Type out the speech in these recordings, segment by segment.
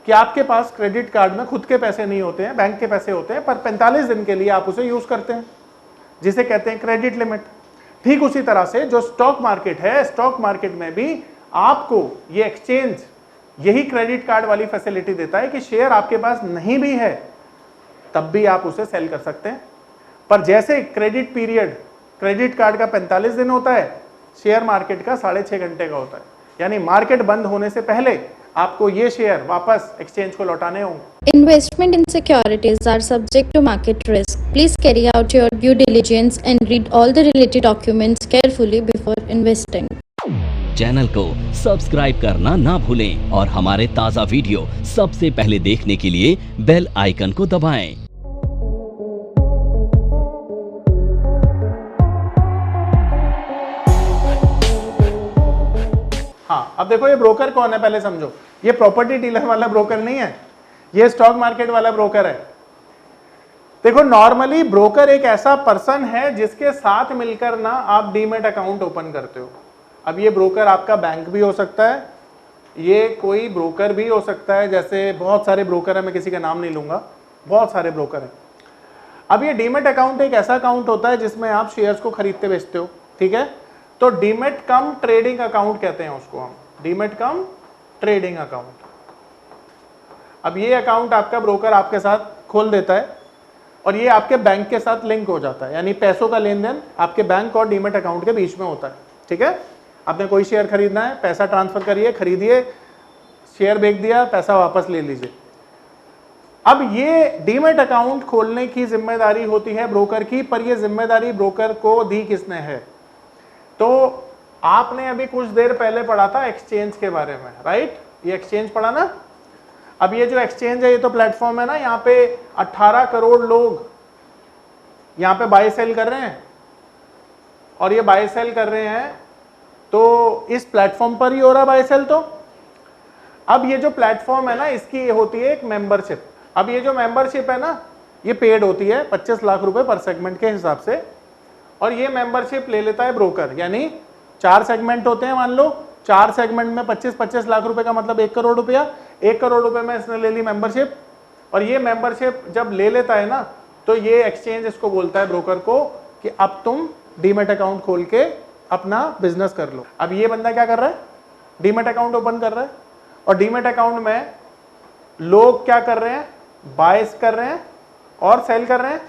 कि आपके पास credit card में खुद के पैसे नहीं होते हैं, बैंक के पैसे होते हैं, पर 45 दिन के लिए आप उसे यूज करते हैं, जिसे कहते हैं क्रेडिट लिमिट। ठीक उसी तरह से जो स्टॉक मार्केट है, स्टॉक मार्केट में भी आपको ये एक्सचेंज यही क्रेडिट कार्ड वाली फैसिलिटी देता है कि शेयर आपके पास नहीं भी है तब भी आप उसे सेल कर सकते हैं। पर जैसे क्रेडिट पीरियड क्रेडिट कार्ड का 45 दिन होता है, शेयर मार्केट का 6.5 घंटे का होता है, यानी मार्केट बंद होने से पहले आपको ये शेयर वापस एक्सचेंज को लौटाने होंगे। Investment in securities are subject to market risk. Please carry out your due diligence and read all the related documents carefully before investing. Channel को सब्सक्राइब करना ना भूलें और हमारे ताज़ा वीडियो सबसे पहले देखने के लिए बेल आइकन को दबाएं। हाँ, अब देखो ये ब्रोकर कौन है पहले समझो। ये प्रॉपर्टी डीलर वाला ब्रोकर नहीं है, ये स्टॉक मार्केट वाला ब्रोकर है। देखो नॉर्मली ब्रोकर एक ऐसा पर्सन है जिसके साथ मिलकर ना आप डीमैट अकाउंट ओपन करते हो। अब ये ब्रोकर आपका बैंक भी हो सकता है, ये कोई ब्रोकर भी हो सकता है, जैसे बहुत सारे ब्रोकर है, मैं किसी का नाम नहीं लूंगा, बहुत सारे ब्रोकर हैं। अब ये डीमैट अकाउंट एक ऐसा अकाउंट होता है जिसमें आप शेयर्स को खरीदते बेचते हो, ठीक है। तो डीमैट कम ट्रेडिंग अकाउंट कहते हैं उसको हम, डीमैट कम ट्रेडिंग अकाउंट। अब ये अकाउंट आपका ब्रोकर आपके साथ खोल देता है और ये आपके बैंक के साथ लिंक हो जाता है, यानी पैसों का लेन देन आपके बैंक और डीमैट अकाउंट के बीच में होता है, ठीक है। आपने कोई शेयर खरीदना है, पैसा ट्रांसफर करिए, खरीदिए, शेयर बेच दिया, पैसा वापस ले लीजिए। अब ये डीमैट अकाउंट खोलने की जिम्मेदारी होती है ब्रोकर की, पर ये जिम्मेदारी ब्रोकर को दी किसने है? तो आपने अभी कुछ देर पहले पढ़ा था एक्सचेंज के बारे में, राइट? ये एक्सचेंज पढ़ा ना। अब ये जो एक्सचेंज है, ये तो प्लेटफॉर्म है ना, यहाँ पे 18 करोड़ लोग यहाँ पे बाय सेल कर रहे हैं, और ये बाय सेल कर रहे हैं तो इस प्लेटफॉर्म पर ही हो रहा बाय सेल। तो अब ये जो प्लेटफॉर्म है ना, इसकी ये होती है एक मेंबरशिप। अब ये जो मेंबरशिप है ना, ये पेड होती है 25 लाख रुपए पर सेगमेंट के हिसाब से, और ये मेंबरशिप ले लेता है ब्रोकर। यानी 4 सेगमेंट होते हैं, मान लो 4 सेगमेंट में 25-25 लाख रुपए का मतलब 1 करोड़ रुपया। 1 करोड़ रुपए में इसने ले ली मेंबरशिप, और ये मेंबरशिप जब ले लेता है ना, तो ये एक्सचेंज इसको बोलता है ब्रोकर को कि अब तुम डीमैट अकाउंट खोल के अपना बिजनेस कर लो। अब ये बंदा क्या कर रहा है? डीमैट अकाउंट ओपन कर रहा है, और डीमैट अकाउंट में लोग क्या कर रहे हैं? बाय कर रहे हैं और सेल कर रहे हैं।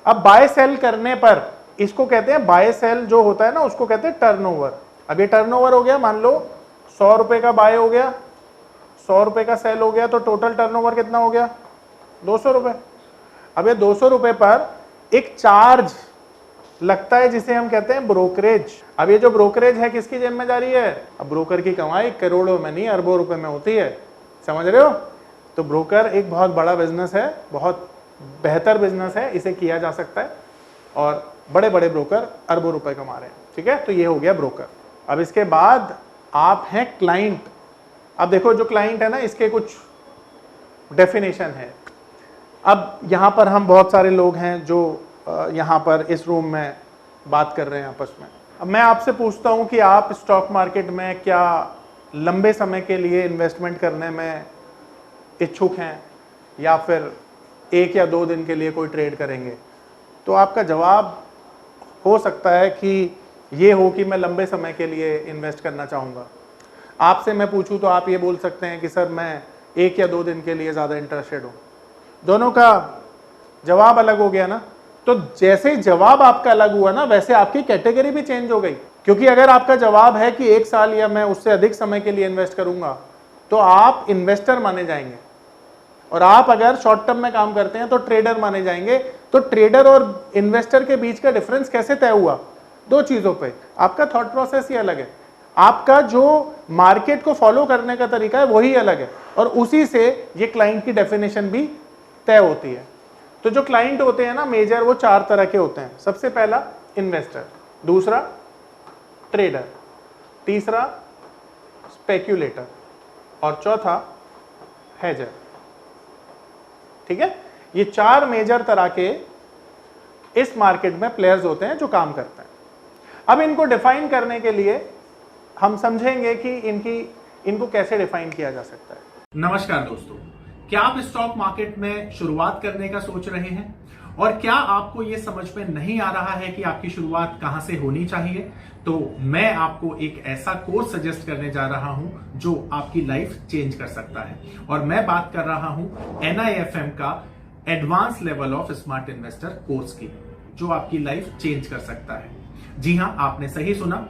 अब बाय सेल करने पर इसको कहते हैं, बाय सेल जो होता है ना, उसको कहते हैं टर्नओवर। अब ये टर्नओवर हो गया, मान लो 100 रुपए का बाय हो गया, 100 रुपए का सेल हो गया, तो टोटल टर्नओवर कितना हो गया? 200 रुपए। अब ये 200 रुपए पर एक चार्ज लगता है जिसे हम कहते हैं ब्रोकरेज। अब ये जो ब्रोकरेज है किसकी जिम्मेदारी है? अब ब्रोकर की कमाई करोड़ों में नहीं, अरबों रुपए में होती है, समझ रहे हो? तो ब्रोकर एक बहुत बड़ा बिजनेस है, बहुत बेहतर बिजनेस है, इसे किया जा सकता है, और बड़े बड़े ब्रोकर अरबों रुपए कमा रहे हैं, ठीक है। तो ये हो गया ब्रोकर। अब इसके बाद आप हैं क्लाइंट। अब देखो जो क्लाइंट है ना, इसके कुछ डेफिनेशन है। अब यहाँ पर हम बहुत सारे लोग हैं जो यहाँ पर इस रूम में बात कर रहे हैं आपस में। अब मैं आपसे पूछता हूँ कि आप स्टॉक मार्केट में क्या लंबे समय के लिए इन्वेस्टमेंट करने में इच्छुक हैं, या फिर 1 या 2 दिन के लिए कोई ट्रेड करेंगे? तो आपका जवाब हो सकता है कि ये हो कि मैं लंबे समय के लिए इन्वेस्ट करना चाहूँगा। आपसे मैं पूछूं तो आप ये बोल सकते हैं कि सर मैं 1 या 2 दिन के लिए ज़्यादा इंटरेस्टेड हूँ। दोनों का जवाब अलग हो गया ना। तो जैसे ही जवाब आपका अलग हुआ ना, वैसे आपकी कैटेगरी भी चेंज हो गई। क्योंकि अगर आपका जवाब है कि 1 साल या मैं उससे अधिक समय के लिए इन्वेस्ट करूंगा, तो आप इन्वेस्टर माने जाएंगे, और आप अगर शॉर्ट टर्म में काम करते हैं तो ट्रेडर माने जाएंगे। तो ट्रेडर और इन्वेस्टर के बीच का डिफरेंस कैसे तय हुआ? 2 चीजों पे। आपका थॉट प्रोसेस ही अलग है, आपका जो मार्केट को फॉलो करने का तरीका है वही अलग है, और उसी से ये क्लाइंट की डेफिनेशन भी तय होती है। तो जो क्लाइंट होते हैं ना मेजर, वो 4 तरह के होते हैं। सबसे पहला इन्वेस्टर, दूसरा ट्रेडर, तीसरा स्पेक्यूलेटर, और चौथा हेजर, ठीक है। ये 4 मेजर तरह के इस मार्केट में प्लेयर्स होते हैं जो काम करते हैं। अब इनको डिफाइन करने के लिए हम समझेंगे कि इनको कैसे डिफाइन किया जा सकता है। नमस्कार दोस्तों, क्या आप स्टॉक मार्केट में शुरुआत करने का सोच रहे हैं और क्या आपको यह समझ में नहीं आ रहा है कि आपकी शुरुआत कहां से होनी चाहिए? तो मैं आपको एक ऐसा कोर्स सजेस्ट करने जा रहा हूं जो आपकी लाइफ चेंज कर सकता है। और मैं बात कर रहा हूं NIFM का advance level of smart investor course की, जो आपकी लाइफ चेंज कर सकता है। जी हां, आपने सही सुना।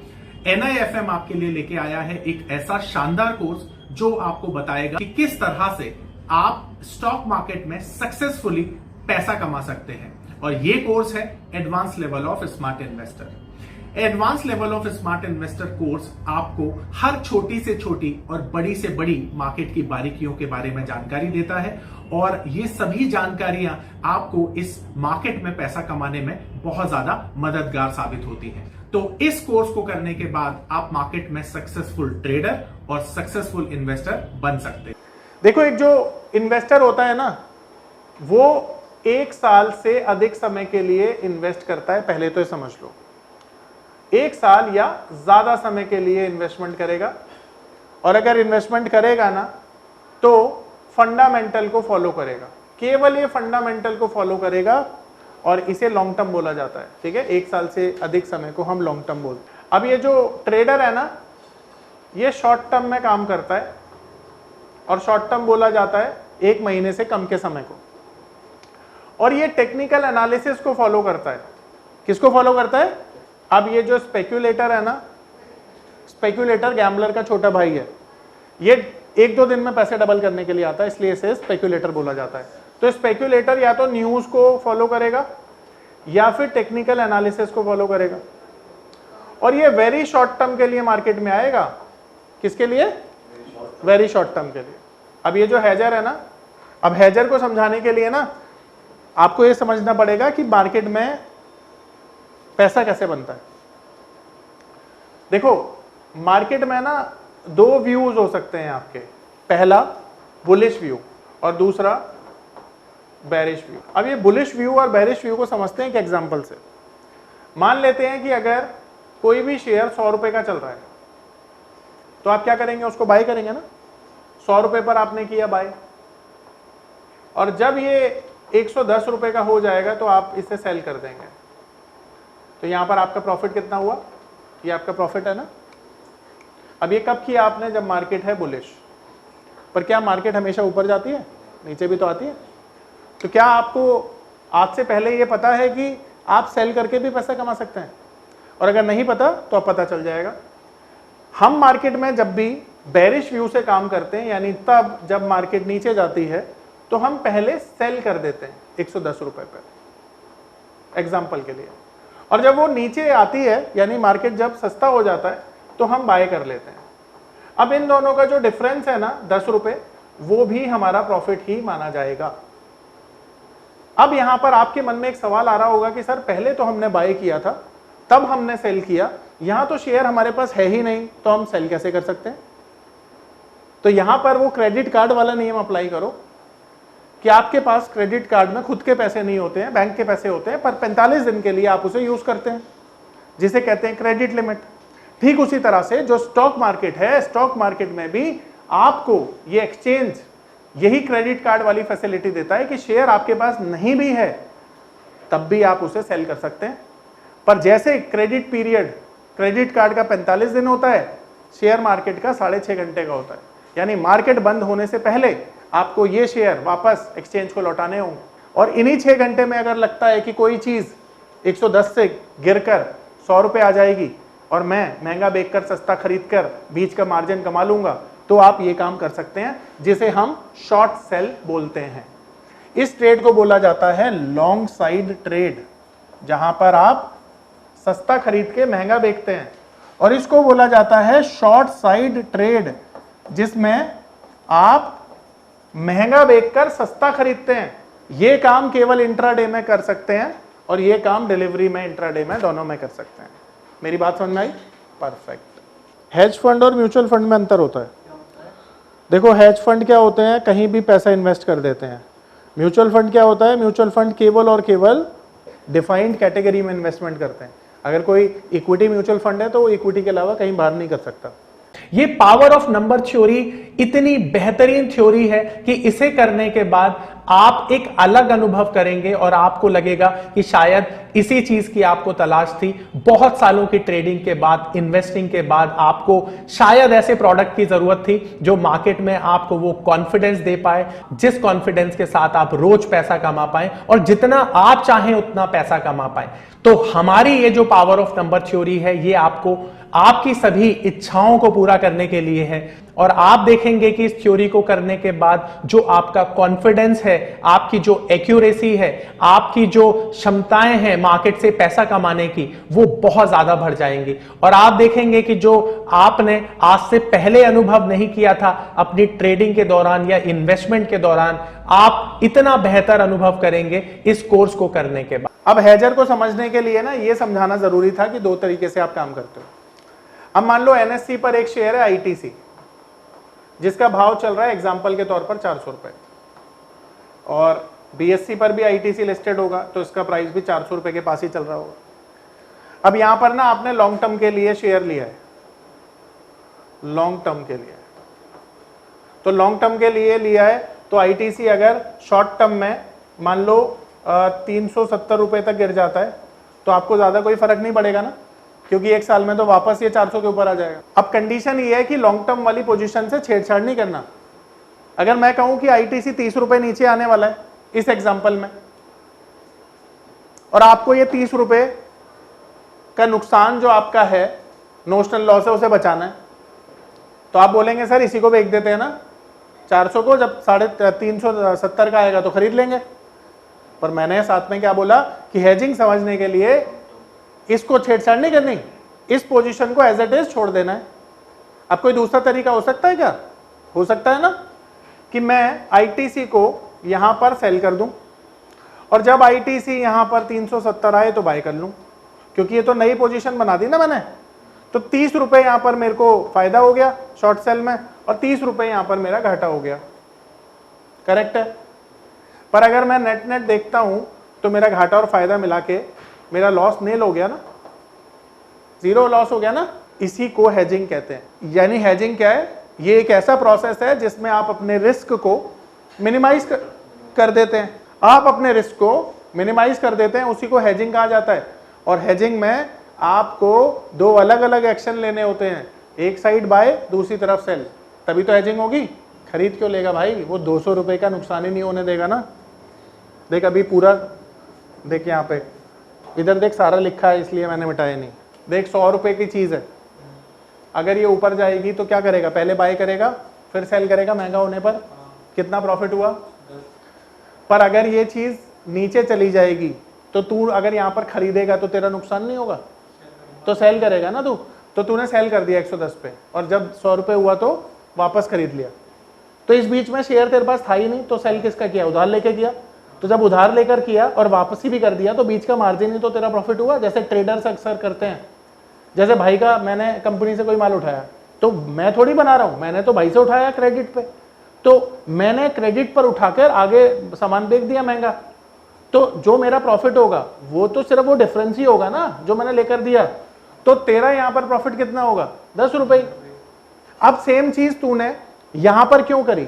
NIFM आपके लिए लेके आया है एक ऐसा शानदार कोर्स जो आपको बताएगा कि किस तरह से आप स्टॉक मार्केट में सक्सेसफुली पैसा कमा सकते हैं। और ये कोर्स है advance level of smart investor. Advance level of smart investor course आपको हर छोटी से छोटी और बड़ी से बड़ी मार्केट की बारीकियों के बारे में जानकारी देता है और ये सभी जानकारियां आपको इस मार्केट में पैसा कमाने में बहुत ज्यादा मददगार साबित होती हैं। तो इस कोर्स को करने के बाद आप मार्केट में सक्सेसफुल ट्रेडर और सक्सेसफुल इन्वेस्टर बन सकते हैं। देखो, एक जो इन्वेस्टर होता है ना, वो 1 साल से अधिक समय के लिए इन्वेस्ट करता है। पहले तो ये समझ लो, 1 साल या ज्यादा समय के लिए इन्वेस्टमेंट करेगा। और अगर इन्वेस्टमेंट करेगा ना, तो फंडामेंटल को फॉलो करेगा, केवल ये फंडामेंटल को फॉलो करेगा और इसे लॉन्ग टर्म बोला जाता है। ठीक है, 1 साल से अधिक समय को हम लॉन्ग टर्म बोलते हैं। अब ये जो ट्रेडर है ना, ये शॉर्ट टर्म में काम करता है और शॉर्ट टर्म बोला जाता है 1 महीने से कम के समय को। और ये टेक्निकल एनालिसिस को फॉलो करता है। किसको फॉलो करता है? अब ये जो स्पेक्यूलेटर है ना, स्पेक्यूलेटर गैम्बलर का छोटा भाई है। ये 1-2 दिन में पैसे डबल करने के लिए आता है, इसलिए इसे स्पेक्यूलेटर बोला जाता है। तो स्पेक्यूलेटर या तो न्यूज को फॉलो करेगा या फिर टेक्निकल एनालिसिस को फॉलो करेगा। और ये वेरी शॉर्ट टर्म के लिए मार्केट में आएगा। किसके लिए? वेरी शॉर्ट टर्म के लिए। अब ये जो हेजर है ना, अब हेजर को समझाने के लिए ना आपको ये समझना पड़ेगा कि मार्केट में पैसा कैसे बनता है। देखो, मार्केट में ना 2 व्यूज हो सकते हैं आपके। पहला बुलिश व्यू और दूसरा बेरिश व्यू। अब ये बुलिश व्यू और बेरिश व्यू को समझते हैं एक एग्जांपल से। मान लेते हैं कि अगर कोई भी शेयर 100 रुपए का चल रहा है, तो आप क्या करेंगे? उसको बाय करेंगे ना। 100 रुपए पर आपने किया बाय, और जब ये 110 रुपए का हो जाएगा तो आप इसे सेल कर देंगे। तो यहां पर आपका प्रॉफिट कितना हुआ? ये आपका प्रॉफिट है ना। अब ये कब किया आपने? जब मार्केट है बुलिश। पर क्या मार्केट हमेशा ऊपर जाती है? नीचे भी तो आती है। तो क्या आपको आज से पहले ये पता है कि आप सेल करके भी पैसा कमा सकते हैं? और अगर नहीं पता तो अब पता चल जाएगा। हम मार्केट में जब भी बेरिश व्यू से काम करते हैं, यानी तब जब मार्केट नीचे जाती है, तो हम पहले सेल कर देते हैं 110 रुपए पर, एग्जाम्पल के लिए। और जब वो नीचे आती है, यानी मार्केट जब सस्ता हो जाता है, तो हम बाय कर लेते हैं। अब इन दोनों का जो डिफरेंस है ना, 10 रुपए, वो भी हमारा प्रॉफिट ही माना जाएगा। अब यहां पर आपके मन में एक सवाल आ रहा होगा कि सर, पहले तो हमने बाय किया था, तब हमने सेल किया, यहां तो शेयर हमारे पास है ही नहीं, तो हम सेल कैसे कर सकते हैं? तो यहां पर वो क्रेडिट कार्ड वाला नियम अप्लाई करो कि आपके पास क्रेडिट कार्ड में खुद के पैसे नहीं होते हैं, बैंक के पैसे होते हैं, पर 45 दिन के लिए आप उसे यूज करते हैं, जिसे कहते हैं क्रेडिट लिमिट। ठीक उसी तरह से जो स्टॉक मार्केट है, स्टॉक मार्केट में भी आपको ये एक्सचेंज यही क्रेडिट कार्ड वाली फैसिलिटी देता है कि शेयर आपके पास नहीं भी है तब भी आप उसे सेल कर सकते हैं। पर जैसे क्रेडिट पीरियड क्रेडिट कार्ड का 45 दिन होता है, शेयर मार्केट का 6.5 घंटे का होता है। यानी मार्केट बंद होने से पहले आपको ये शेयर वापस एक्सचेंज को लौटाने होंगे। और इन्हीं 6 घंटे में अगर लगता है कि कोई चीज 110 से गिरकर 100 रुपए आ जाएगी और मैं महंगा बेचकर सस्ता खरीदकर बीच का मार्जिन कमा लूंगा, तो आप ये काम कर सकते हैं, जिसे हम शॉर्ट सेल बोलते हैं। इस ट्रेड को बोला जाता है लॉन्ग साइड ट्रेड, जहां पर आप सस्ता खरीद के महंगा बेचते हैं। और इसको बोला जाता है शॉर्ट साइड ट्रेड, जिसमें आप महंगा बेचकर सस्ता खरीदते हैं। ये काम केवल इंट्राडे में कर सकते हैं और ये काम डिलीवरी में, इंट्राडे में, दोनों में कर सकते हैं। मेरी बात समझ में आई? परफेक्ट। हेज फंड और म्यूचुअल फंड में अंतर होता है। देखो, हेज फंड क्या होते हैं? कहीं भी पैसा इन्वेस्ट कर देते हैं। म्यूचुअल फंड क्या होता है? म्यूचुअल फंड केवल और केवल डिफाइंड कैटेगरी में इन्वेस्टमेंट करते हैं। अगर कोई इक्विटी म्यूचुअल फंड है तो वो इक्विटी के अलावा कहीं बाहर नहीं कर सकता। ये पावर ऑफ नंबर थ्योरी इतनी बेहतरीन थ्योरी है कि इसे करने के बाद आप एक अलग अनुभव करेंगे और आपको लगेगा कि शायद इसी चीज की आपको तलाश थी। बहुत सालों की ट्रेडिंग के बाद, इन्वेस्टिंग के बाद आपको शायद ऐसे प्रोडक्ट की जरूरत थी जो मार्केट में आपको वो कॉन्फिडेंस दे पाए, जिस कॉन्फिडेंस के साथ आप रोज पैसा कमा पाए और जितना आप चाहें उतना पैसा कमा पाए। तो हमारी ये जो पावर ऑफ नंबर थ्योरी है, ये आपको आपकी सभी इच्छाओं को पूरा करने के लिए है। और आप देखेंगे कि इस थ्योरी को करने के बाद जो आपका कॉन्फिडेंस है, आपकी जो एक्यूरेसी है, आपकी जो क्षमताएं हैं मार्केट से पैसा कमाने की, वो बहुत ज्यादा बढ़ जाएंगी। और आप देखेंगे कि जो आपने आज से पहले अनुभव नहीं किया था अपनी ट्रेडिंग के दौरान या इन्वेस्टमेंट के दौरान, आप इतना बेहतर अनुभव करेंगे इस कोर्स को करने के बाद। अब हेजर को समझने के लिए ना ये समझाना जरूरी था कि दो तरीके से आप काम करते हो। अब मान लो एनएससी पर एक शेयर है आईटीसी, जिसका भाव चल रहा है एग्जाम्पल के तौर पर 400 रुपए, और बीएससी पर भी आईटीसी लिस्टेड होगा तो इसका प्राइस भी 400 रुपए के पास ही चल रहा होगा। अब यहां पर ना आपने लॉन्ग टर्म के लिए शेयर लिया है, लॉन्ग टर्म के लिए, तो लॉन्ग टर्म के लिए लिया है तो आईटीसी अगर शॉर्ट टर्म में मान लो 370 रुपए तक गिर जाता है तो आपको ज्यादा कोई फर्क नहीं पड़ेगा ना, क्योंकि एक साल में तो वापस ये 400 के ऊपर आ जाएगा। अब कंडीशन ये है कि लॉन्ग टर्म वाली पोजीशन से छेड़छाड़ नहीं करना। अगर मैं कहूं कि आईटीसी 30 रुपए नीचे आने वाला है इस एग्जांपल में, और आपको ये 30 रुपए का नुकसान जो आपका है, नोशनल लॉस है, उसे बचाना है, तो आप बोलेंगे सर इसी को बेच देते हैं ना 400 को, जब 370 का आएगा तो खरीद लेंगे। पर मैंने साथ में क्या बोला कि हेजिंग समझने के लिए इसको छेड़छाड़ नहीं करनी, इस पोजीशन को एज इट इज छोड़ देना है। अब कोई दूसरा तरीका हो सकता है क्या? हो सकता है ना कि मैं आईटीसी को यहां पर सेल कर दूं और जब आईटीसी यहां पर 370 आए तो बाय कर लूं, क्योंकि ये तो नई पोजीशन बना दी ना मैंने। तो 30 रुपए यहां पर मेरे को फायदा हो गया शॉर्ट सेल में और 30 रुपए यहां पर मेरा घाटा हो गया। करेक्ट है? पर अगर मैं नेट नेट देखता हूं तो मेरा घाटा और फायदा मिला के मेरा लॉस नील हो गया ना, जीरो लॉस हो गया ना। इसी को हेजिंग कहते हैं। यानी हेजिंग क्या है? ये एक ऐसा प्रोसेस है जिसमें आप अपने रिस्क को मिनिमाइज कर देते हैं। आप अपने रिस्क को मिनिमाइज कर देते हैं, उसी को हेजिंग कहा जाता है। और हेजिंग में आपको दो अलग अलग एक्शन लेने होते हैं, एक साइड बाय, दूसरी तरफ सेल, तभी तो हेजिंग होगी। खरीद क्यों लेगा भाई? वो 200 रुपए का नुकसान ही नहीं होने देगा ना। देख अभी पूरा देख, यहाँ पे इधर देख सारा लिखा है, इसलिए मैंने मिटाया नहीं। देख 100 रुपए की चीज है, अगर ये ऊपर जाएगी तो क्या करेगा? पहले बाय करेगा फिर सेल करेगा महंगा होने पर। कितना प्रॉफिट हुआ? पर अगर ये चीज नीचे चली जाएगी तो तू अगर यहाँ पर खरीदेगा तो तेरा नुकसान नहीं होगा, तो सेल करेगा ना तू। तो तूने सेल कर दिया 110 पे और जब 100 रुपए हुआ तो वापस खरीद लिया। तो इस बीच में शेयर तेरे पास था ही नहीं, तो सेल किसका किया? उधार लेके किया। तो जब उधार लेकर किया और वापसी भी कर दिया तो बीच का मार्जिन ही तो तेरा प्रॉफिट हुआ। जैसे ट्रेडर्स अक्सर करते हैं, जैसे भाई का, मैंने कंपनी से कोई माल उठाया तो मैं थोड़ी बना रहा हूं, मैंने तो भाई से उठाया क्रेडिट पे, तो मैंने क्रेडिट पर उठाकर आगे सामान बेच दिया महंगा। तो जो मेरा प्रॉफिट होगा वो तो सिर्फ वो डिफरेंस ही होगा ना जो मैंने लेकर दिया। तो तेरा यहां पर प्रॉफिट कितना होगा? 10 रुपए। अब सेम चीज तूने यहां पर क्यों करी?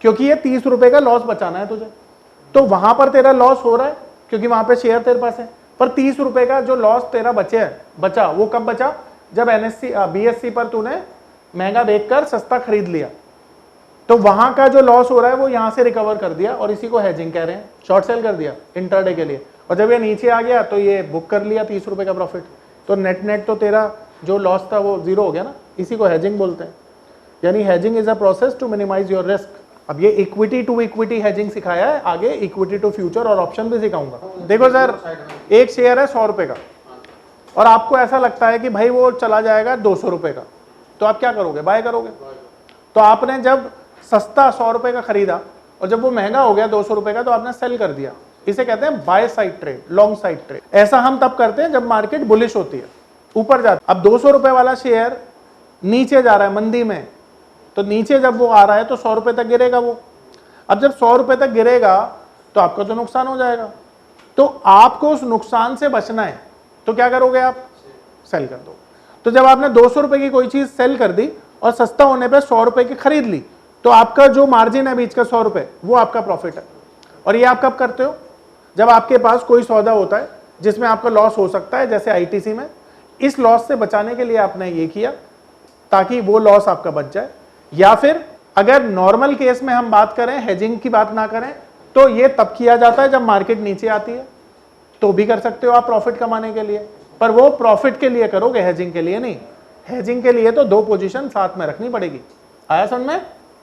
क्योंकि ये 30 रुपए का लॉस बचाना है तुझे। तो वहां पर तेरा लॉस हो रहा है क्योंकि वहां पे शेयर तेरे पास है, पर 30 रुपए का जो लॉस तेरा बचा वो कब बचा? जब एनएससी बीएससी पर तूने महंगा बेचकर सस्ता खरीद लिया। तो वहां का जो लॉस हो रहा है वो यहां से रिकवर कर दिया, और इसी को हेजिंग कह रहे हैं। शॉर्ट सेल कर दिया इंटरडे के लिए, और जब ये नीचे आ गया तो ये बुक कर लिया 30 रुपए का प्रॉफिट। तो नेट नेट तो तेरा जो लॉस था वो जीरो हो गया ना। इसी को हेजिंग बोलते हैं। यानी hedging is a process to minimise your risk. अब ये इक्विटी टू इक्विटी हेजिंग सिखाया है, आगे इक्विटी टू फ्यूचर और ऑप्शन भी सिखाऊंगा। देखो सर, एक शेयर है 100 रुपए का और आपको ऐसा लगता है कि भाई वो चला जाएगा 200 रुपए का, तो आप क्या करोगे? बाय करोगे। तो आपने जब सस्ता 100 रुपए का खरीदा और जब वो महंगा हो गया 200 रुपए का तो आपने सेल कर दिया। इसे कहते हैं by side trade, long side trade. ऐसा हम तब करते हैं जब मार्केट बुलिश होती है, ऊपर जाती है। अब 200 रुपए वाला शेयर नीचे जा रहा है मंदी में, तो नीचे जब वो आ रहा है तो 100 रुपए तक गिरेगा वो। अब जब 100 रुपए तक गिरेगा तो आपका तो नुकसान हो जाएगा। तो आपको उस नुकसान से बचना है तो क्या करोगे? आप सेल कर दो। तो जब आपने 200 रुपए की कोई चीज सेल कर दी और सस्ता होने पे 100 रुपए की खरीद ली, तो आपका जो मार्जिन है बीच का 100 रुपए, वो आपका प्रॉफिट है। और ये आप कब करते हो? जब आपके पास कोई सौदा होता है जिसमें आपका लॉस हो सकता है, जैसे आईटीसी में। इस लॉस से बचाने के लिए आपने ये किया ताकि वो लॉस आपका बच जाए। या फिर अगर नॉर्मल केस में हम बात करें, हेजिंग की बात ना करें, तो ये तब किया जाता है जब मार्केट नीचे आती है, तो भी कर सकते हो आप प्रॉफिट कमाने के लिए, पर वो प्रॉफिट के लिए करोगे, हेजिंग के लिए नहीं। हेजिंग के लिए तो 2 पोजीशन साथ में रखनी पड़ेगी। आया समझ में?